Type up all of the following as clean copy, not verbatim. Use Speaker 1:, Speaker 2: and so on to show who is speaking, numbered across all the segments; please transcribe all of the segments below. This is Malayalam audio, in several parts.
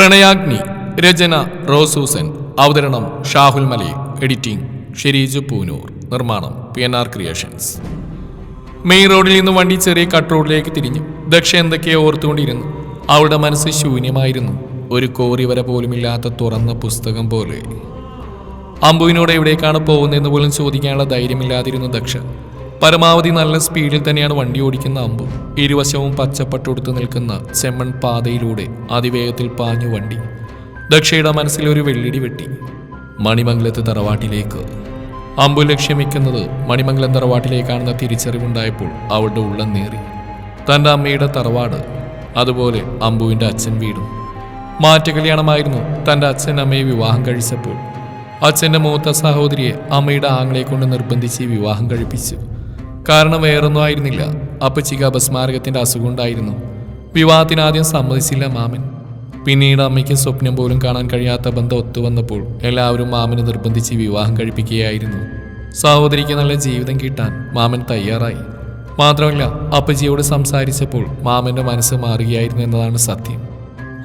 Speaker 1: പ്രണയാഗ്നി. രചന റോസൂസൻ. അവതരണം ഷാഹുൽ മലയിൽ. എഡിറ്റിംഗ് ഷെരീജ് പൂനൂർ. നിർമ്മാണം PNR ക്രിയേഷൻസ്. മെയിൻ റോഡിൽ നിന്ന് വണ്ടി ചെറിയ കട്ട് റോഡിലേക്ക് തിരിഞ്ഞു. ദക്ഷ എന്തൊക്കെയോ ഓർത്തുകൊണ്ടിരുന്നു. അവളുടെ മനസ്സ് ശൂന്യമായിരുന്നു. ഒരു കോറി വര പോലുമില്ലാത്ത തുറന്ന പുസ്തകം പോലെ. അമ്പുവിനോട് എവിടേക്കാണ് പോകുന്നതെന്ന് പോലും ചോദിക്കാനുള്ള ധൈര്യമില്ലാതിരുന്നു ദക്ഷ. പരമാവധി നല്ല സ്പീഡിൽ തന്നെയാണ് വണ്ടി ഓടിക്കുന്ന അമ്പു. ഇരുവശവും പച്ചപ്പട്ടൊടുത്ത് നിൽക്കുന്ന ചെമ്മൺ പാതയിലൂടെ അതിവേഗത്തിൽ പാഞ്ഞു വണ്ടി. ദക്ഷയുടെ മനസ്സിൽ ഒരു വെള്ളിടി വെട്ടി. മണിമംഗലത്ത് തറവാട്ടിലേക്ക്. അമ്പു ലക്ഷ്യം വെക്കുന്നത് മണിമംഗലം തറവാട്ടിലേക്കാണെന്ന തിരിച്ചറിവുണ്ടായപ്പോൾ അവളുടെ ഉള്ളം നേറി. തൻ്റെ അമ്മയുടെ തറവാട്, അതുപോലെ അമ്പുവിൻ്റെ അച്ഛൻ വീടും. മാറ്റകല്യാണമായിരുന്നു തൻ്റെ അച്ഛൻ അമ്മയെ വിവാഹം കഴിച്ചപ്പോൾ. അച്ഛൻ്റെ മൂത്ത സഹോദരിയെ അമ്മയുടെ ആങ്ങളെ കൊണ്ട് നിർബന്ധിച്ച് വിവാഹം കഴിപ്പിച്ചു. കാരണം വേറൊന്നും ആയിരുന്നില്ല, അപ്പച്ചിക്ക് അപസ്മാരകത്തിൻ്റെ അസുഖം ഉണ്ടായിരുന്നു. വിവാഹത്തിനാദ്യം സമ്മതിച്ചില്ല മാമൻ. പിന്നീട് അമ്മയ്ക്ക് സ്വപ്നം പോലും കാണാൻ കഴിയാത്ത ബന്ധം ഒത്തുവന്നപ്പോൾ എല്ലാവരും മാമന് നിർബന്ധിച്ച് വിവാഹം കഴിപ്പിക്കുകയായിരുന്നു. സഹോദരിക്ക് നല്ല ജീവിതം കിട്ടാൻ മാമൻ തയ്യാറായി. മാത്രമല്ല, അപ്പച്ചിയോട് സംസാരിച്ചപ്പോൾ മാമൻ്റെ മനസ്സ് മാറുകയായിരുന്നു എന്നതാണ് സത്യം.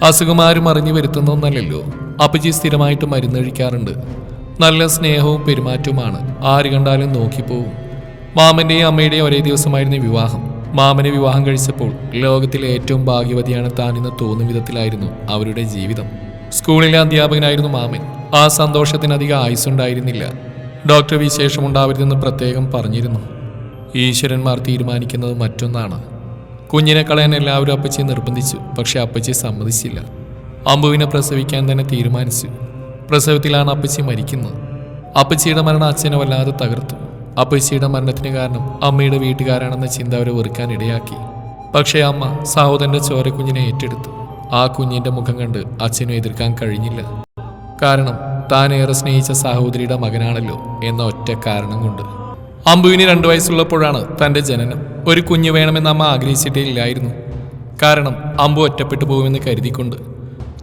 Speaker 1: അസുഖം ആരും അറിഞ്ഞു വരുത്തുന്ന ഒന്നല്ലല്ലോ. അപ്പച്ചി സ്ഥിരമായിട്ട് മരുന്ന് കഴിക്കാറുണ്ട്. നല്ല സ്നേഹവും പെരുമാറ്റവുമാണ്. ആര് കണ്ടാലും നോക്കിപ്പോവും. മാമൻ്റെയും അമ്മയുടെയും ഒരേ ദിവസമായിരുന്നു വിവാഹം. മാമനെ വിവാഹം കഴിച്ചപ്പോൾ ലോകത്തിലെ ഏറ്റവും ഭാഗ്യവതിയാണ് താനെന്ന് തോന്നും വിധത്തിലായിരുന്നു അവരുടെ ജീവിതം. സ്കൂളിലെ അധ്യാപകനായിരുന്നു മാമൻ. ആ സന്തോഷത്തിനധികം ആയുസ്സുണ്ടായിരുന്നില്ല. ഡോക്ടർ വിശേഷമുണ്ടാവരുതെന്ന് പ്രത്യേകം പറഞ്ഞിരുന്നു. ഈശ്വരന്മാർ തീരുമാനിക്കുന്നത് മറ്റൊന്നാണ്. കുഞ്ഞിനെ കളയാൻ എല്ലാവരും അപ്പച്ചിയെ നിർബന്ധിച്ചു. പക്ഷെ അപ്പച്ചി സമ്മതിച്ചില്ല. അമ്പുവിനെ പ്രസവിക്കാൻ തന്നെ തീരുമാനിച്ചു. പ്രസവത്തിലാണ് അപ്പച്ചി മരിക്കുന്നത്. അപ്പച്ചിയുടെ മരണം അച്ഛനെ വല്ലാതെ തകർത്തു. അപ്പച്ചിയുടെ മരണത്തിന് കാരണം അമ്മയുടെ വീട്ടുകാരാണെന്ന ചിന്ത അവരെ വെറുക്കാൻ ഇടയാക്കി. പക്ഷേ അമ്മ സഹോദരൻ്റെ ചോരക്കുഞ്ഞിനെ ഏറ്റെടുത്തു. ആ കുഞ്ഞിൻ്റെ മുഖം കണ്ട് അച്ഛനും എതിർക്കാൻ കഴിഞ്ഞില്ല. കാരണം താൻ ഏറെ സ്നേഹിച്ച സഹോദരിയുടെ മകനാണല്ലോ എന്ന ഒറ്റ കാരണം കൊണ്ട്. അമ്പുവിന് 2 വയസ്സുള്ളപ്പോഴാണ് തൻ്റെ ജനനം. ഒരു കുഞ്ഞ് വേണമെന്ന് അമ്മ ആഗ്രഹിച്ചിട്ടേ ഇല്ലായിരുന്നു. കാരണം അമ്പു ഒറ്റപ്പെട്ടു പോകുമെന്ന് കരുതിക്കൊണ്ട്.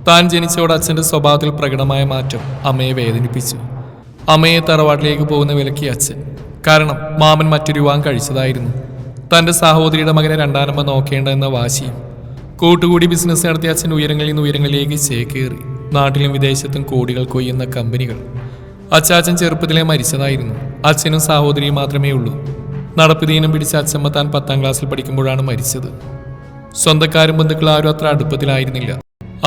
Speaker 1: താൻ ജനിച്ചതോടെ അച്ഛൻ്റെ സ്വഭാവത്തിൽ പ്രകടമായ മാറ്റം അമ്മയെ വേദനിപ്പിച്ചു. അമ്മയെ തറവാട്ടിലേക്ക് പോകുന്ന വിലക്കി അച്ഛൻ. കാരണം മാമൻ മറ്റൊരു വിവാഹം കഴിച്ചതായിരുന്നു. തൻ്റെ സഹോദരിയുടെ മകനെ രണ്ടാനമ്മ നോക്കേണ്ട എന്ന വാശിയും. കൂട്ടുകൂടി ബിസിനസ് നടത്തിയ അച്ഛൻ ഉയരങ്ങളിൽ നിന്ന് ഉയരങ്ങളിലേക്ക് ചേക്കേറി. നാട്ടിലും വിദേശത്തും കോടികൾ കൊയ്യുന്ന കമ്പനികൾ. അച്ചാച്ചൻ ചെറുപ്പത്തിലെ മരിച്ചതായിരുന്നു. അച്ഛനും സഹോദരിയും മാത്രമേ ഉള്ളൂ. നടപ്പുദീനം പിടിച്ച അച്ഛമ്മ താൻ 10ാം ക്ലാസ്സിൽ പഠിക്കുമ്പോഴാണ് മരിച്ചത്. സ്വന്തക്കാരും ബന്ധുക്കളും ആരും അത്ര അടുപ്പത്തിലായിരുന്നില്ല.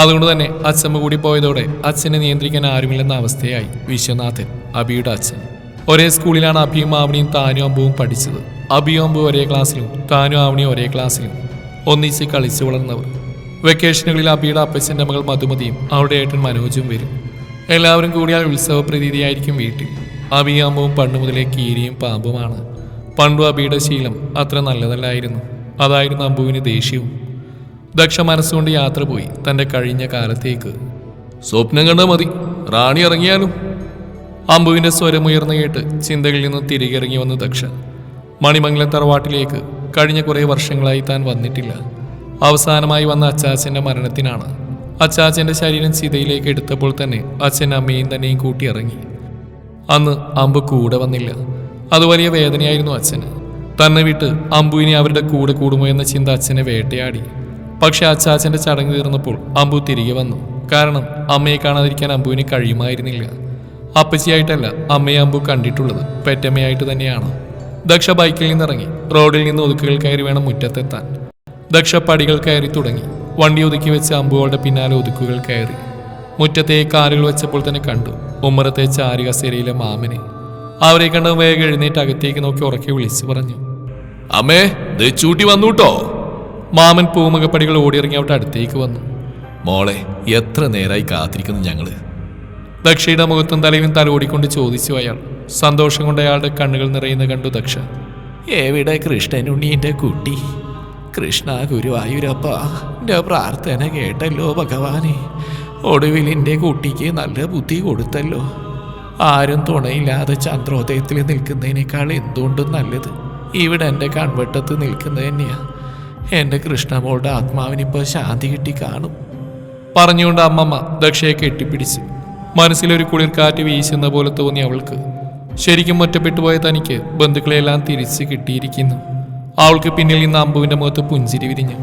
Speaker 1: അതുകൊണ്ട് തന്നെ അച്ഛമ്മ കൂടി പോയതോടെ അച്ഛനെ നിയന്ത്രിക്കാൻ ആരുമില്ലെന്ന അവസ്ഥയായി. വിശ്വനാഥൻ, അബിയുടെ അച്ഛൻ. ഒരേ സ്കൂളിലാണ് അബിയും ആവണിയും താനും അമ്പുവും പഠിച്ചത്. അബിയും അമ്പു ഒരേ ക്ലാസ്സിലും താനും ആവണിയും ഒരേ ക്ലാസ്സിലും ഒന്നിച്ച് കളിച്ചു വളർന്നവർ. വെക്കേഷനുകളിൽ അബിയുടെ അപ്പച്ചൻ്റെ മകൾ മധുമതിയും അവളുടെ ഏട്ടൻ മനോജും വരും. എല്ലാവരും കൂടിയാൽ ഉത്സവ പ്രതീതിയായിരിക്കും വീട്ടിൽ. അബിയും അമ്പുവും പണ്ട് മുതലേ കീരിയും പാമ്പുമാണ്. പണ്ടും അബിയുടെ ശീലം അത്ര നല്ലതല്ലായിരുന്നു. അതായിരുന്നു അമ്പുവിന് ദേഷ്യവും. ദക്ഷ മനസ്സുകൊണ്ട് യാത്ര പോയി തൻ്റെ കഴിഞ്ഞ കാലത്തേക്ക്. സ്വപ്നം കണ്ടാൽ മതി, റാണി ഇറങ്ങിയാലും. അമ്പുവിൻ്റെ സ്വരമുയർന്നു കേട്ട് ചിന്തകളിൽ നിന്ന് തിരികെ ഇറങ്ങി വന്നു ദക്ഷ. മണിമംഗലം തറവാട്ടിലേക്ക് കഴിഞ്ഞ കുറേ വർഷങ്ങളായി താൻ വന്നിട്ടില്ല. അവസാനമായി വന്ന അച്ചാച്ചൻ്റെ മരണത്തിനാണ്. അച്ചാച്ചൻ്റെ ശരീരം ചിതയിലേക്ക് എടുത്തപ്പോൾ തന്നെ അച്ഛൻ അമ്മയും തന്നെയും കൂട്ടി ഇറങ്ങി. അന്ന് അമ്പു കൂടെ വന്നില്ല. അത് വലിയ വേദനയായിരുന്നു അച്ഛന്. തന്നെ വിട്ട് അമ്പുവിനെ അവരുടെ കൂടെ കൂടുമോ എന്ന ചിന്ത അച്ഛനെ വേട്ടയാടി. പക്ഷെ അച്ചാച്ചൻ്റെ ചടങ്ങ് തീർന്നപ്പോൾ അമ്പു തിരികെ വന്നു. കാരണം അമ്മയെ കാണാതിരിക്കാൻ അമ്പുവിന് കഴിയുമായിരുന്നില്ല. അപ്പച്ചിയായിട്ടല്ല അമ്മയെ അമ്പു കണ്ടിട്ടുള്ളത്, പെറ്റമ്മയായിട്ട് തന്നെയാണ്. ദക്ഷ ബൈക്കിൽ നിന്നിറങ്ങി. റോഡിൽ നിന്ന് ഒതുക്കുകൾ കയറി വേണം മുറ്റത്തെത്താൻ. ദക്ഷ പടികൾ കയറി തുടങ്ങി. വണ്ടി ഒതുക്കി വെച്ച് അമ്പുകളുടെ പിന്നാലെ ഒതുക്കുകൾ കയറി. മുറ്റത്തെ കാലുകൾ വെച്ചപ്പോൾ തന്നെ കണ്ടു ഉമ്മറത്തെ ചാരി കസേരയിലെ മാമനെ. അവരെ കണ്ട് വേഗം എഴുന്നേറ്റ് അകത്തേക്ക് നോക്കി ഉറക്കെ വിളിച്ചു പറഞ്ഞു, അമ്മേ ദേ ചൂട്ടി വന്നൂട്ടോ. മാമൻ പൂമുഖപ്പടികൾ ഓടിയിറങ്ങി അവിടെ അടുത്തേക്ക് വന്നു. മോളെ, എത്ര നേരായി കാത്തിരിക്കുന്നു ഞങ്ങള്. ദക്ഷയുടെ മുഖത്തും തലയിലും തലോടിക്കൊണ്ട് ചോദിച്ചു അയാൾ. സന്തോഷം കൊണ്ട് അയാളുടെ കണ്ണുകൾ നിറയുന്ന കണ്ടു ദക്ഷ. എവിടെ കൃഷ്ണനുണ്ണീൻ്റെ കുട്ടി? കൃഷ്ണ ഗുരുവായൂരപ്പ, എൻ്റെ പ്രാർത്ഥന കേട്ടല്ലോ ഭഗവാനെ. ഒടുവിൽ എൻ്റെ കുട്ടിക്ക് നല്ല ബുദ്ധി കൊടുത്തല്ലോ. ആരും തുണയില്ലാതെ ചന്ദ്രോദയത്തിൽ നിൽക്കുന്നതിനേക്കാൾ എന്തുകൊണ്ടും നല്ലത് ഇവിടെ എൻ്റെ കൺവെട്ടത്ത് നിൽക്കുന്നത് തന്നെയാ. എൻ്റെ കൃഷ്ണമോളുടെ ആത്മാവിനിപ്പോൾ ശാന്തി കിട്ടി കാണും. പറഞ്ഞുകൊണ്ട് അമ്മമ്മ ദക്ഷയെ കെട്ടിപ്പിടിച്ചു. മനസ്സിലൊരു കുളിർക്കാറ്റ് വീശുന്ന പോലെ തോന്നി അവൾക്ക്. ശരിക്കും ഒറ്റപ്പെട്ടുപോയ തനിക്ക് ബന്ധുക്കളെല്ലാം തിരിച്ച് കിട്ടിയിരിക്കുന്നു. അവൾക്ക് പിന്നിൽ നിന്ന് അമ്പുവിൻ്റെ മുഖത്ത് പുഞ്ചിരി വിരിഞ്ഞു.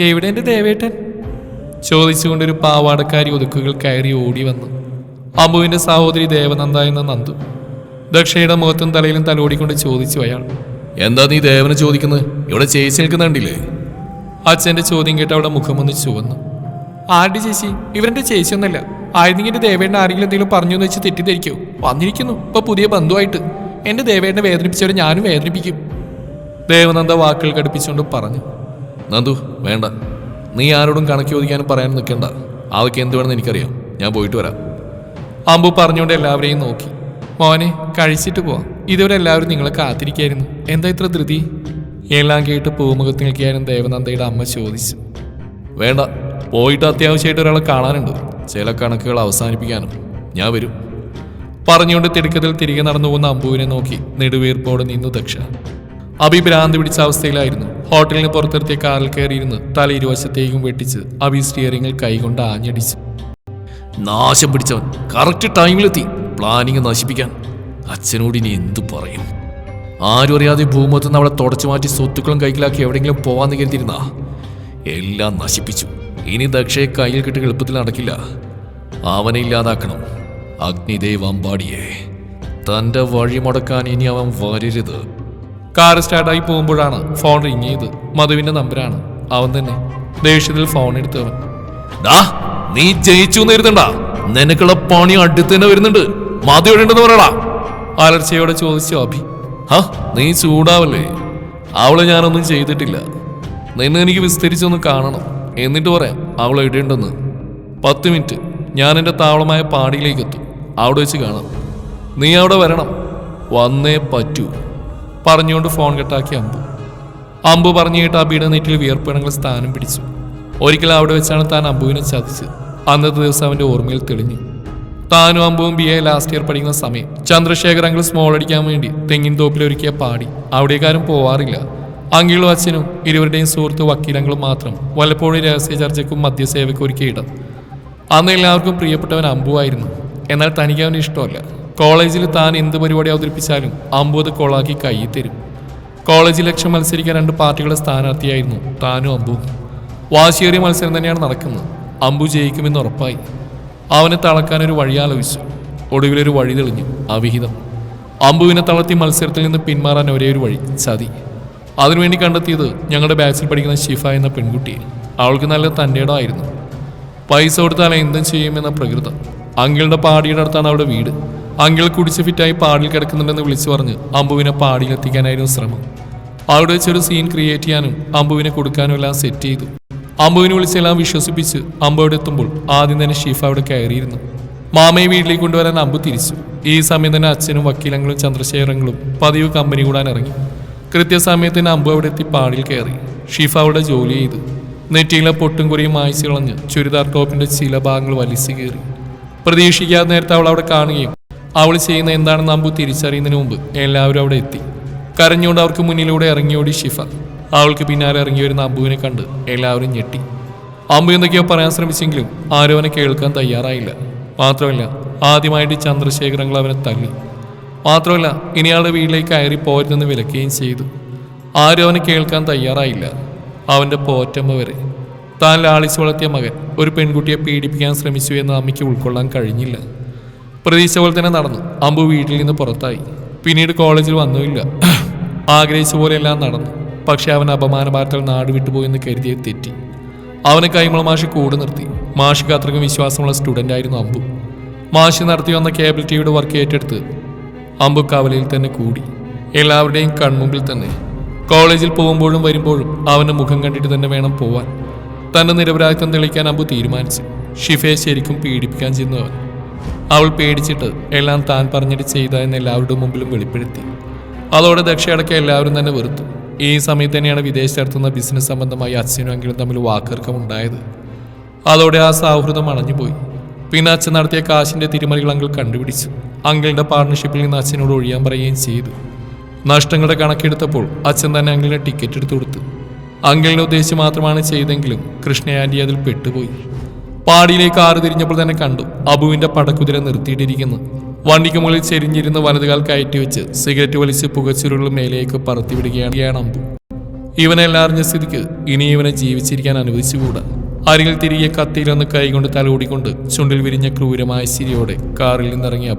Speaker 1: എവിടെ എൻ്റെ ദേവേട്ടൻ? ചോദിച്ചുകൊണ്ടൊരു പാവാടക്കാരി ഒതുക്കുകൾ കയറി ഓടി വന്നു. അമ്പുവിന്റെ സഹോദരി ദേവനന്ദ എന്ന നന്ദു. ദക്ഷയുടെ മുഖത്തും തലയിലും തലോടിക്കൊണ്ട് ചോദിച്ചു അയാൾ. എന്താ നീ ദേവനെ ചോദിക്കുന്നത്? ഇവിടെ ചേച്ചി നിൽക്കുന്നുണ്ടില്ലേ? അച്ഛന്റെ ചോദ്യം കേട്ട് അവളുടെ മുഖമൊന്ന് ചുവന്നു. ആരുടെ ചേച്ചി? ഇവരുടെ ചേച്ചിയൊന്നല്ല. ആയിരുന്നെങ്കിൽ ദേവേണ്ണ ആരെങ്കിലും എന്തെങ്കിലും പറഞ്ഞു എന്ന് വെച്ച് തെറ്റിദ്ധരിക്കോ? വന്നിരിക്കുന്നു ഇപ്പൊ പുതിയ ബന്ധുവായിട്ട്. എന്റെ ദേവേണ്ണെ വേദനിപ്പിച്ചവരെ ഞാനും വേദനിപ്പിക്കും. ദേവനന്ദ വാക്കുകൾ കടുപ്പിച്ചുകൊണ്ട് പറഞ്ഞു. നന്ദു വേണ്ട, നീ ആരോടും കണക്ക് ചോദിക്കാനും പറയാനും നിൽക്കണ്ട. അതൊക്കെ എന്ത് വേണമെന്ന് എനിക്കറിയാം. ഞാൻ പോയിട്ട് വരാം. അമ്പു പറഞ്ഞുകൊണ്ട് എല്ലാവരെയും നോക്കി. മോനെ കഴിച്ചിട്ട് പോവാം. ഇതുവരെ എല്ലാവരും നിങ്ങളെ കാത്തിരിക്കായിരുന്നു. എന്താ ഇത്ര ധൃതി? എല്ലാം കേട്ട് പൂമുഖത്ത് നിൽക്കാനും ദേവനന്ദയുടെ അമ്മ ചോദിച്ചു. വേണ്ട, പോയിട്ട് അത്യാവശ്യമായിട്ട് ഒരാളെ കാണാനുണ്ട്. ചില കണക്കുകൾ അവസാനിപ്പിക്കാനും. ഞാൻ വരും. പറഞ്ഞുകൊണ്ട് തിടുക്കത്തിൽ തിരികെ നടന്നു പോകുന്ന അമ്പുവിനെ നോക്കി നെടുവീർപ്പോടെ നിന്നു ദക്ഷ. അഭി ഭ്രാന്തി പിടിച്ച അവസ്ഥയിലായിരുന്നു. ഹോട്ടലിന് പുറത്തെടുത്തിയ കാറിൽ കയറിയിരുന്ന് തല ഇരുവശത്തേക്കും വെട്ടിച്ച് അഭി സ്റ്റിയറിംഗിൽ കൈകൊണ്ട് ആഞ്ഞടിച്ചു. നാശം പിടിച്ചവൻ കറക്റ്റ് ടൈമിലെത്തി പ്ലാനിങ് നശിപ്പിക്കാൻ. അച്ഛനോട് ഇനി എന്തു പറയും? ആരും അറിയാതെ ഭൂമുഖത്തുനിന്ന് അവളെ തുടച്ചു മാറ്റി സ്വത്തുക്കളും കൈക്കലാക്കി എവിടെയെങ്കിലും പോവാന്ന് കരുതിയിരുന്നാ. എല്ലാം നശിപ്പിച്ചു. ഇനി ദക്ഷയെ കയ്യിൽ കിട്ടി എളുപ്പത്തിൽ നടക്കില്ല. അവനെ ഇല്ലാതാക്കണം. അഗ്നിദേവ് അമ്പാടിയെ തന്റെ വഴി മുടക്കാൻ ഇനി അവൻ വരരുത്. കാർ സ്റ്റാർട്ടായി പോകുമ്പോഴാണ് ഫോൺ റിങ് ചെയ്ത്. മധുവിന്റെ നമ്പറാണ്. അവൻ തന്നെ ദേഷ്യത്തിൽ ഫോൺ എടുത്തവൻ. ഡാ, നീ ജയിച്ചു നേരുതണ്ട. നിനക്കുള്ള പണി അടുത്ത് തന്നെ വരുന്നുണ്ട്. മധു എവിടെയുണ്ടെന്ന് പറയടാ. അലർച്ചയോടെ ചോദിച്ചു അഭി. നീ ചൂടാവല്ലേ? അവളെ ഞാനൊന്നും ചെയ്തിട്ടില്ല. നിന്നെ എനിക്ക് വിസ്തരിച്ചൊന്ന് കാണണം. എന്നിട്ട് പറയാം അവൾ എവിടെയുണ്ടെന്ന്. 10 മിനിറ്റ് ഞാൻ എൻ്റെ താവളമായ പാടിയിലേക്ക് എത്തും. അവിടെ വെച്ച് കാണാം. നീ അവിടെ വരണം. വന്നേ പറ്റൂ. പറഞ്ഞുകൊണ്ട് ഫോൺ കട്ടാക്കി അമ്പു പറഞ്ഞു കേട്ട് അബിയുടെ നെറ്റിൽ വിയർപ്പിണങ്ങൾ സ്ഥാനം പിടിച്ചു. ഒരിക്കൽ അവിടെ വെച്ചാണ് താൻ അമ്പുവിനെ ചതിച്ച്. അന്നത്തെ ദിവസം അവൻ്റെ ഓർമ്മയിൽ തെളിഞ്ഞു. താനും അമ്പുവും BA ലാസ്റ്റ് ഇയർ പഠിക്കുന്ന സമയം ചന്ദ്രശേഖർ അങ്കിൾ സ്മോൾ അടിക്കാൻ വേണ്ടി തെങ്ങിൻ തോപ്പിലൊരുക്കിയ പാടി അവിടേക്കാരും പോവാറില്ല. അങ്കിളും അച്ഛനും ഇരുവരുടെയും സുഹൃത്ത് വക്കീലങ്ങളും മാത്രം വല്ലപ്പോഴും രഹസ്യ ചർച്ചയ്ക്കും മദ്യസേവയ്ക്കും ഒരുക്കിയ ഇടം. അന്ന് എല്ലാവർക്കും പ്രിയപ്പെട്ടവൻ അമ്പുവായിരുന്നു. എന്നാൽ തനിക്ക് അവന് ഇഷ്ടമല്ല. കോളേജിൽ താൻ എന്ത് പരിപാടി അവതരിപ്പിച്ചാലും അമ്പു അത് കൊളാക്കി കയ്യിൽ തരും. കോളേജിൽ ലക്ഷം മത്സരിക്കാൻ 2 പാർട്ടികളുടെ സ്ഥാനാർത്ഥിയായിരുന്നു താനും അമ്പുവും. വാശിയേറിയ മത്സരം തന്നെയാണ് നടക്കുന്നത്. അമ്പു ജയിക്കുമെന്ന് ഉറപ്പായി. അവനെ തളക്കാനൊരു വഴി ആലോചിച്ചു. ഒടുവിലൊരു വഴി തെളിഞ്ഞു. അവിഹിതം. അമ്പുവിനെ തളർത്തി മത്സരത്തിൽ നിന്ന് പിന്മാറാൻ ഒരേ ഒരു വഴി ചതി. അതിനുവേണ്ടി കണ്ടെത്തിയത് ഞങ്ങളുടെ ബാച്ചിൽ പഠിക്കുന്ന ഷിഫ എന്ന പെൺകുട്ടിയെ. അവൾക്ക് നല്ല തൻ്റെടമായിരുന്നു. പൈസ കൊടുത്താൽ എന്തും ചെയ്യുമെന്ന പ്രകൃതം. അങ്കിളുടെ പാടിയുടെ അടുത്താണ് അവളുടെ വീട്. അങ്കിൾ കുടിച്ച് ഫിറ്റായി പാടിയിൽ കിടക്കുന്നുണ്ടെന്ന് വിളിച്ചു പറഞ്ഞ് അമ്പുവിനെ പാടിയിലെത്തിക്കാനായിരുന്നു ശ്രമം. അവിടെ വെച്ചൊരു സീൻ ക്രിയേറ്റ് ചെയ്യാനും അമ്പുവിനെ കൊടുക്കാനും എല്ലാം സെറ്റ് ചെയ്തു. അമ്പുവിനെ വിളിച്ചെല്ലാം വിശ്വസിപ്പിച്ച് അമ്പു അവിടെ എത്തുമ്പോൾ ആദ്യം തന്നെ ഷീഫ അവിടെ കയറിയിരുന്നു. മാമയെ വീട്ടിലേക്ക് കൊണ്ടുവരാൻ അമ്പു തിരിച്ചു. ഈ സമയം തന്നെ അച്ഛനും വക്കീലങ്ങളും ചന്ദ്രശേഖരങ്ങളും പതിവ് കമ്പനി കൂടാൻ ഇറങ്ങി. കൃത്യസമയത്തിന് അമ്പു അവിടെ എത്തി പാടിയിൽ കയറി. ഷീഫ അവിടെ ജോലി ചെയ്തു. നെറ്റിയിലെ പൊട്ടും കുറിയും മായ്ച്ചു കളഞ്ഞ് ചുരിദാർ ടോപ്പിന്റെ ചില ഭാഗങ്ങൾ വലിച്ചു കയറി. പ്രതീക്ഷിക്കാതെ നേരത്തെ അവൾ അവിടെ കാണുകയും അവൾ ചെയ്യുന്ന എന്താണെന്ന് അമ്പു തിരിച്ചറിയുന്നതിന് മുമ്പ് എല്ലാവരും അവിടെ എത്തി. കരഞ്ഞുകൊണ്ട് അവർക്ക് മുന്നിലൂടെ ഇറങ്ങിയോടി ഷിഫ. അവൾക്ക് പിന്നാലെ ഇറങ്ങി വരുന്ന അമ്പുവിനെ കണ്ട് എല്ലാവരും ഞെട്ടി. അമ്പു എന്തൊക്കെയോ പറയാൻ ശ്രമിച്ചെങ്കിലും ആരും അവനെ കേൾക്കാൻ തയ്യാറായില്ല. മാത്രമല്ല ആദ്യമായിട്ട് ചന്ദ്രശേഖരങ്ങൾ അവനെ തള്ളി. മാത്രമല്ല ഇനി ആളുടെ വീട്ടിലേക്ക് കയറി പോരുതെന്ന് വിലക്കുകയും ചെയ്തു. ആരും അവനെ കേൾക്കാൻ തയ്യാറായില്ല. അവൻ്റെ പോറ്റമ്മ വരെ. താൻ ലാളിച്ചു വളർത്തിയ മകൻ ഒരു പെൺകുട്ടിയെ പീഡിപ്പിക്കാൻ ശ്രമിച്ചു എന്ന് അമ്മയ്ക്ക് ഉൾക്കൊള്ളാൻ കഴിഞ്ഞില്ല. പ്രതീക്ഷ പോലെ തന്നെ നടന്നു. അമ്പു വീട്ടിൽ നിന്ന് പുറത്തായി. പിന്നീട് കോളേജിൽ വന്നുമില്ല. ആഗ്രഹിച്ച പോലെയെല്ലാം നടന്നു. പക്ഷെ അവൻ അപമാനഭാരത്താൽ നാട് വിട്ടുപോയെന്ന് കരുതിയത് തെറ്റി. അവനെ കൈമള മാഷ് കൂടെ നിർത്തി. മാഷിക്ക് അത്രയ്ക്കും വിശ്വാസമുള്ള സ്റ്റുഡൻ്റ് ആയിരുന്നു അമ്പു. മാഷ് നടത്തി വന്ന കേബിൾ ടിവിയുടെ വർക്ക് ഏറ്റെടുത്ത് അമ്പു കവലയിൽ തന്നെ കൂടി. എല്ലാവരുടെയും കൺമുമ്പിൽ തന്നെ. കോളേജിൽ പോകുമ്പോഴും വരുമ്പോഴും അവൻ്റെ മുഖം കണ്ടിട്ട് തന്നെ വേണം പോവാൻ. തൻ്റെ നിരപരാധിത്വം തെളിയിക്കാൻ അമ്പു തീരുമാനിച്ചു. ഷിഫയെ ശരിക്കും പീഡിപ്പിക്കാൻ ചെന്നു അവൻ. അവൾ പേടിച്ചിട്ട് എല്ലാം താൻ പറഞ്ഞിട്ട് ചെയ്ത എന്ന് എല്ലാവരുടെ മുമ്പിലും വെളിപ്പെടുത്തി. അതോടെ ദക്ഷയടക്കം എല്ലാവരും തന്നെ വെറുത്തു. ഈ സമയത്ത് തന്നെയാണ് വിദേശത്ത് നടത്തുന്ന ബിസിനസ് സംബന്ധമായി അച്ഛനും അങ്കിലും തമ്മിൽ വാക്കർക്കം ഉണ്ടായത്. അതോടെ ആ സൗഹൃദം അണഞ്ഞുപോയി. പിന്നെ അച്ഛൻ നടത്തിയ കാശിന്റെ തിരിമറികൾ അങ്കിൾ കണ്ടുപിടിച്ചു. അങ്കിളുടെ പാർട്ണർഷിപ്പിൽ നിന്ന് അച്ഛനോട് ഒഴിയാൻ പറയുകയും ചെയ്തു. നഷ്ടങ്ങളുടെ കണക്കെടുത്തപ്പോൾ അച്ഛൻ തന്നെ അങ്കിളിന് ടിക്കറ്റ് എടുത്തു കൊടുത്തു. അങ്കിളിനെ ഉദ്ദേശിച്ച് മാത്രമാണ് ചെയ്തെങ്കിലും കൃഷ്ണ ആൻറ്റി അതിൽ പെട്ടുപോയി. പാടിയിലേക്ക് ആറ് തിരിഞ്ഞപ്പോൾ തന്നെ കണ്ടു അബുവിന്റെ പടക്കുതിര നിർത്തിയിട്ടിരിക്കുന്നു. വണ്ടിക്ക് മുകളിൽ ചെരിഞ്ഞിരുന്ന് വലതുകാൽ കയറ്റി വെച്ച് സിഗരറ്റ് വലിച്ച് പുകച്ചുരുളും മേലേക്ക് പറത്തിവിടുകയാണ് അമ്പു. ഇവനെല്ലാം അറിഞ്ഞ സ്ഥിതിക്ക് ഇനി ഇവനെ ജീവിച്ചിരിക്കാൻ അനുവദിച്ചുകൂടാ. അരികിൽ തിരികെ കത്തിയിലൊന്ന് കൈകൊണ്ട് തലോടിക്കൊണ്ട് ചുണ്ടിൽ വിരിഞ്ഞ ക്രൂരമായ ചിരിയോടെ കാറിൽ നിന്നിറങ്ങി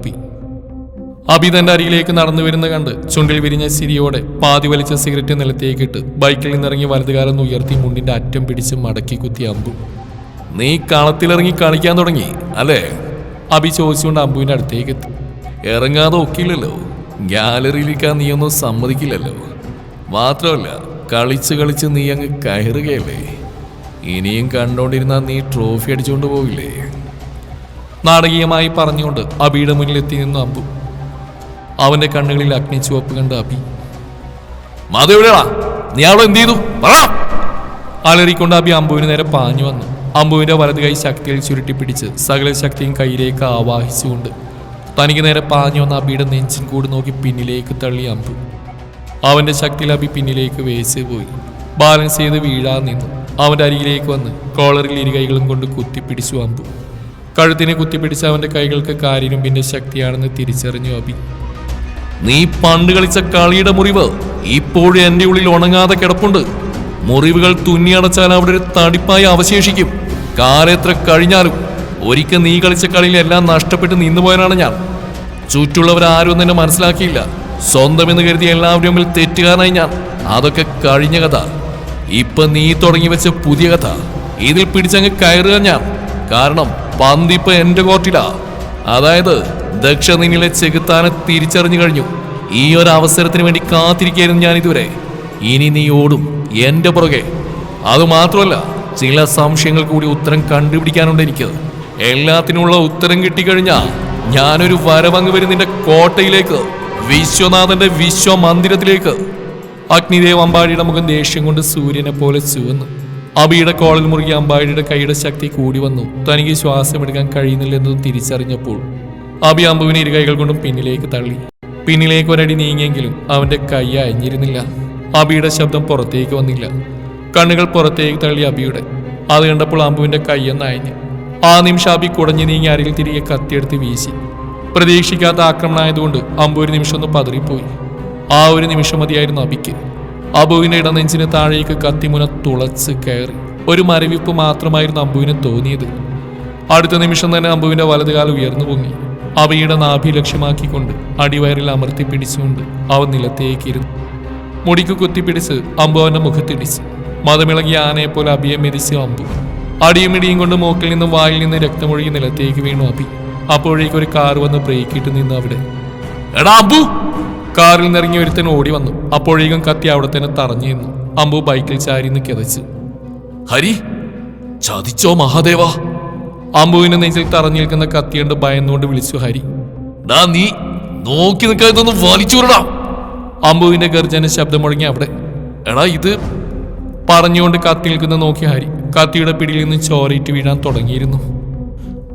Speaker 1: അബി തന്റെ അരികിലേക്ക് നടന്നു വരുന്ന കണ്ട് ചുണ്ടിൽ വിരിഞ്ഞ ചിരിയോടെ പാതി വലിച്ച സിഗരറ്റ് നിലത്തേക്കിട്ട് ബൈക്കിൽ നിന്നിറങ്ങി വലതുകാലം ഉയർത്തി മുണ്ടിന്റെ അറ്റം പിടിച്ച് മടക്കി കുത്തി അമ്പു. നീ കളത്തിലിറങ്ങി കളിക്കാൻ തുടങ്ങി അല്ലേ? അബി ചോദിച്ചുകൊണ്ട് അമ്പുവിന്റെ അടുത്തേക്ക് എത്തി. ഇറങ്ങാതെ ഒക്കില്ലല്ലോ, ഗാലറിയിലേക്കാ നീ ഒന്നും സമ്മതിക്കില്ലല്ലോ. മാത്രമല്ല കളിച്ച് കളിച്ച് നീ അങ്ങ് കയറുകയല്ലേ. ഇനിയും കണ്ടോണ്ടിരുന്നാൽ നീ ട്രോഫി അടിച്ചുകൊണ്ട് പോവില്ലേ? നാടകീയമായി പറഞ്ഞുകൊണ്ട് അബിയുടെ മുന്നിലെത്തി നിന്നു അമ്പു. അവന്റെ കണ്ണുകളിൽ അഗ്നി ചുവപ്പ് കണ്ട് അബി. മതെവിടെയാ നീ അവിടെ എന്ത് ചെയ്തു? അലറിക്കൊണ്ട് അബി അമ്പുവിന് നേരെ പാഞ്ഞു വന്നു. അമ്പുവിന്റെ വലത് കൈ ശക്തിയിൽ ചുരുട്ടിപ്പിടിച്ച് സകല ശക്തിയും കൈയിലേക്ക് ആവാഹിച്ചുകൊണ്ട് തനിക്ക് നേരെ പാഞ്ഞു വന്ന അബിയുടെ നെഞ്ചിൻ കൂടി നോക്കി പിന്നിലേക്ക് തള്ളി അമ്പു. അവന്റെ ശക്തിയിൽ അബി പിന്നിലേക്ക് വേച്ച് പോയി. ബാലൻസ് ചെയ്ത് വീഴാൻ നിന്നു. അവന്റെ അരികിലേക്ക് വന്ന് കോളറിൽ ഇരു കൈകളും കൊണ്ട് കുത്തിപ്പിടിച്ചു അമ്പു. കഴുത്തിനെ കുത്തിപ്പിടിച്ച അവന്റെ കൈകൾക്ക് കാരിരുമ്പിന്റെ ശക്തിയാണെന്ന് തിരിച്ചറിഞ്ഞു അബി. നീ പണ്ട് കളിച്ച കളിയുടെ മുറിവ് ഇപ്പോഴും എന്റെ ഉള്ളിൽ ഉണങ്ങാതെ കിടപ്പുണ്ട്. മുറിവുകൾ തുന്നിയടച്ചാൽ അവിടെ ഒരു തടിപ്പായി അവശേഷിക്കും. കാലെത്ര കഴിഞ്ഞാലും ഒരിക്കൽ നീ കളിച്ച കളിയിൽ എല്ലാം നഷ്ടപ്പെട്ട് നിന്നുപോയനാണ് ഞാൻ. ചുറ്റുള്ളവരാരും എന്നെ മനസ്സിലാക്കിയില്ല. സ്വന്തമെന്ന് കരുതി എല്ലാവരും മുമ്പിൽ തെറ്റുകാരനായി ഞാൻ. അതൊക്കെ കഴിഞ്ഞ കഥ. ഇപ്പൊ നീ തുടങ്ങി വെച്ച പുതിയ കഥ. ഇതിൽ പിടിച്ചങ്ങ് കയറുക ഞാൻ. കാരണം പന്തിപ്പ് എന്റെ കോർട്ടിലാ. അതായത് ദക്ഷ നിന്നിലെ ചെകുത്താനെ തിരിച്ചറിഞ്ഞു കഴിഞ്ഞു. ഈ ഒരു അവസരത്തിന് വേണ്ടി കാത്തിരിക്കായിരുന്നു ഞാൻ ഇതുവരെ. ഇനി നീ ഓടും എന്റെ പുറകെ. അതുമാത്രമല്ല ചില സംശയങ്ങൾ കൂടി ഉത്തരം കണ്ടുപിടിക്കാനുണ്ട് എനിക്ക്. എല്ലാത്തിനുള്ള ഉത്തരം കിട്ടിക്കഴിഞ്ഞാ ഞാനൊരു വരവങ്ങ് വരും നിന്റെ കോട്ടയിലേക്ക്, വിശ്വനാഥന്റെ വിശ്വമന്ദിരത്തിലേക്ക്. അഗ്നിദേവ് അമ്പാടിയുടെ മുഖം ദേഷ്യം കൊണ്ട് സൂര്യനെ പോലെ ചുവന്നു. അബിയുടെ കോളിൽ മുറുകി അമ്പാടിയുടെ കൈയുടെ ശക്തി കൂടി വന്നു. തനിക്ക് ശ്വാസമെടുക്കാൻ കഴിയുന്നില്ലെന്നതും തിരിച്ചറിഞ്ഞപ്പോൾ അബി അമ്പുവിനെ ഇരു കൈകൾ കൊണ്ടും പിന്നിലേക്ക് തള്ളി. പിന്നിലേക്ക് ഒരടി നീങ്ങിയെങ്കിലും അവന്റെ കൈ അയഞ്ഞിരുന്നില്ല. അബിയുടെ ശബ്ദം പുറത്തേക്ക് വന്നില്ല. കണ്ണുകൾ പുറത്തേക്ക് തള്ളി അബിയുടെ. അത് കണ്ടപ്പോൾ അമ്പുവിന്റെ കൈയൊന്ന് അയഞ്ഞു. ആ നിമിഷം അബി കുടഞ്ഞു നീങ്ങി അരികിൽ തിരികെ കത്തിയെടുത്ത് വീശി. പ്രതീക്ഷിക്കാത്ത ആക്രമണമായതുകൊണ്ട് അമ്പു ഒരു നിമിഷം ഒന്ന് പതറിപ്പോയി. ആ ഒരു നിമിഷം മതിയായിരുന്നു അബിക്ക്. അബുവിന്റെ ഇടനെഞ്ചിന് താഴേക്ക് കത്തിമുന തുളച്ച് കയറി. ഒരു മരവിപ്പ് മാത്രമായിരുന്നു അമ്പുവിന് തോന്നിയത്. അടുത്ത നിമിഷം തന്നെ അമ്പുവിന്റെ വലതുകാലം ഉയർന്നു പൊങ്ങി. അബിയുടെ നാഭി ലക്ഷ്യമാക്കിക്കൊണ്ട് അടിവയറിൽ അമർത്തി പിടിച്ചുകൊണ്ട് അവൻ നിലത്തേക്കിരുന്നു. മുടിക്ക് കുത്തിപ്പിടിച്ച് അമ്പു അവന്റെ മുഖത്തിടിച്ച്. മതമിളകിയ ആനയെ പോലെ അബിയെ മെതിച്ച് അമ്പു. അടിയും ഇടിയും കൊണ്ട് മൂക്കിൽ നിന്നും വായിൽ നിന്ന് രക്തമൊഴുകി നിലത്തേക്ക് വീണു അബി. അപ്പോഴേക്ക് ഒരു കാർ വന്ന് ബ്രേക്ക് ഇട്ട് നിന്ന് അവിടെ. എടാ അമ്പു! കാറിൽ നിന്നിറങ്ങി ഒരുത്തൻ ഓടി വന്നു. അപ്പോഴേക്കും കത്തി അവിടെ തന്നെ തറഞ്ഞു നിന്നു. അമ്പു ബൈക്കിൽ ചാരിന്ന് കിതച്ചു. ഹരി, ചതിച്ചോ മഹാദേവ! അമ്പുവിന്റെ നെഞ്ചിൽ തറഞ്ഞു നിൽക്കുന്ന കത്തിയുണ്ട് ഭയന്നുകൊണ്ട് വിളിച്ചു ഹരി. ഡാ നീ നോക്കി നിൽക്കാൻ ഇതൊന്ന് വലിച്ചൂരടാ! അമ്പുവിന്റെ ഗർജന ശബ്ദം മുഴങ്ങി അവിടെ. എടാ ഇത് പറഞ്ഞുകൊണ്ട് കത്തി നിൽക്കുന്ന നോക്കി ഹരി. കത്തിയുടെ പിടിയിൽ നിന്ന് ചോരയിട്ട് വീഴാൻ തുടങ്ങിയിരുന്നു.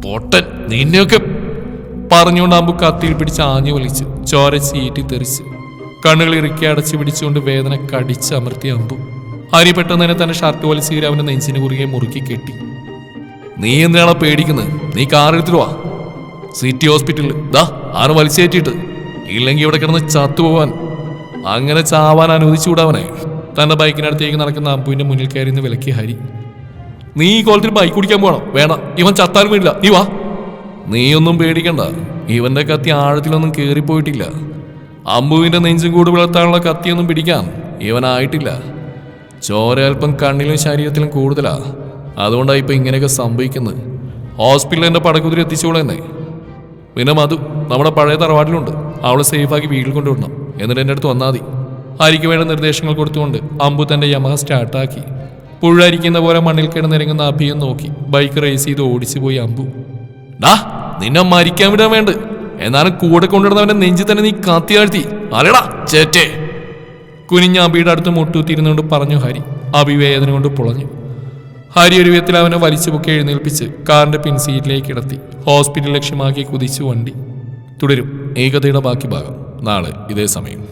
Speaker 1: പൊട്ടൻ നിന്നെയൊക്കെ പറഞ്ഞുകൊണ്ട് അമ്പു കത്തിയിൽ പിടിച്ച് ആഞ്ഞു വലിച്ചു. ചോര ചീറ്റി തെറിച്ച് കണ്ണുകൾ ഇറുക്കി അടച്ചു പിടിച്ചുകൊണ്ട് വേദന കടിച്ചമർത്തി അമ്പു. ഹരി പെട്ടെന്ന് തന്നെ തന്റെ ഷർട്ട് വലിച്ചീരി അവന്റെ നെഞ്ചിന് കുറുകെ മുറുക്കി കെട്ടി. നീ എന്തിനാണോ പേടിക്കുന്നത്? നീ കാറെടുത്തിട്ട് വാ. സിറ്റി ഹോസ്പിറ്റലിൽ ദാ ആറ് വലിച്ചേറ്റിട്ട്. ഇല്ലെങ്കിൽ ഇവിടെ കിടന്ന് ചത്തുപോവാൻ. അങ്ങനെ ചാവാൻ അനുവദിച്ചുകൂടാവനെ. തന്റെ ബൈക്കിനടുത്തേക്ക് നടക്കുന്ന അമ്പുവിന്റെ മുന്നിൽ കയറി വിലക്കി ഹരി. നീ ഈ കോലത്തിൽ ബൈക്ക് കുടിക്കാൻ പോകണം. വേണ്ട, ഇവൻ ചത്താലും വീടില്ല. നീ വാ. നീയൊന്നും പേടിക്കണ്ട. ഇവന്റെ കത്തി ആഴത്തിലൊന്നും കേറിപ്പോയിട്ടില്ല. അമ്പുവിന്റെ നെഞ്ചും കൂട് വിളർത്താനുള്ള കത്തിയൊന്നും പിടിക്കാൻ ഇവനായിട്ടില്ല. ചോര അല്പം കണ്ണിലും ശരീരത്തിലും കൂടുതലാ. അതുകൊണ്ടാണ് ഇപ്പൊ ഇങ്ങനെയൊക്കെ സംഭവിക്കുന്നത്. ഹോസ്പിറ്റലിൽ എന്റെ പടക്കുതിരി എത്തിച്ചോളെന്നേ. പിന്നെ മധു നമ്മുടെ പഴയ തറവാട്ടിലുണ്ട്. അവളെ സേഫാക്കി വീട്ടിൽ കൊണ്ടുവിടണം. എന്നിട്ട് എൻ്റെ അടുത്ത് വന്നാൽ മതി. ഹരിക്ക് വേണ്ട നിർദ്ദേശങ്ങൾ കൊടുത്തുകൊണ്ട് അമ്പു തന്റെ യമഹ സ്റ്റാർട്ടാക്കി. പുഴരിക്കുന്ന പോലെ മണ്ണിൽ കിടന്നിറങ്ങുന്ന അഭിയെ നോക്കി ബൈക്ക് റേസ് ചെയ്ത് ഓടിച്ചു പോയി അമ്പു. ഡാ നിന്നെ മരിക്കാൻ വിടാൻ വേണ്ട. എന്നാലും കൂടെ കൊണ്ടുവരുന്നവന്റെ നെഞ്ചിൽ തന്നെ നീ കാത്തിയാഴ്ത്തി. അല്ലടാ ചേറ്റേ! കുനിഞ്ഞ അബിയുടെ അടുത്ത് മുട്ടുത്തിരുന്നുകൊണ്ട് പറഞ്ഞു ഹരി. അബി വേദന കൊണ്ട് പുളഞ്ഞു. ഹരി ഒരു വിധത്തിൽ അവനെ വലിച്ചു പൊക്കി എഴുന്നേൽപ്പിച്ച് കാറിന്റെ പിൻസീറ്റിലേക്ക് കിടത്തി. ഹോസ്പിറ്റൽ ലക്ഷ്യമാക്കി കുതിച്ചു വണ്ടി. തുടരും ഈ കഥയുടെ ബാക്കി ഭാഗം നാളെ ഇതേ സമയം.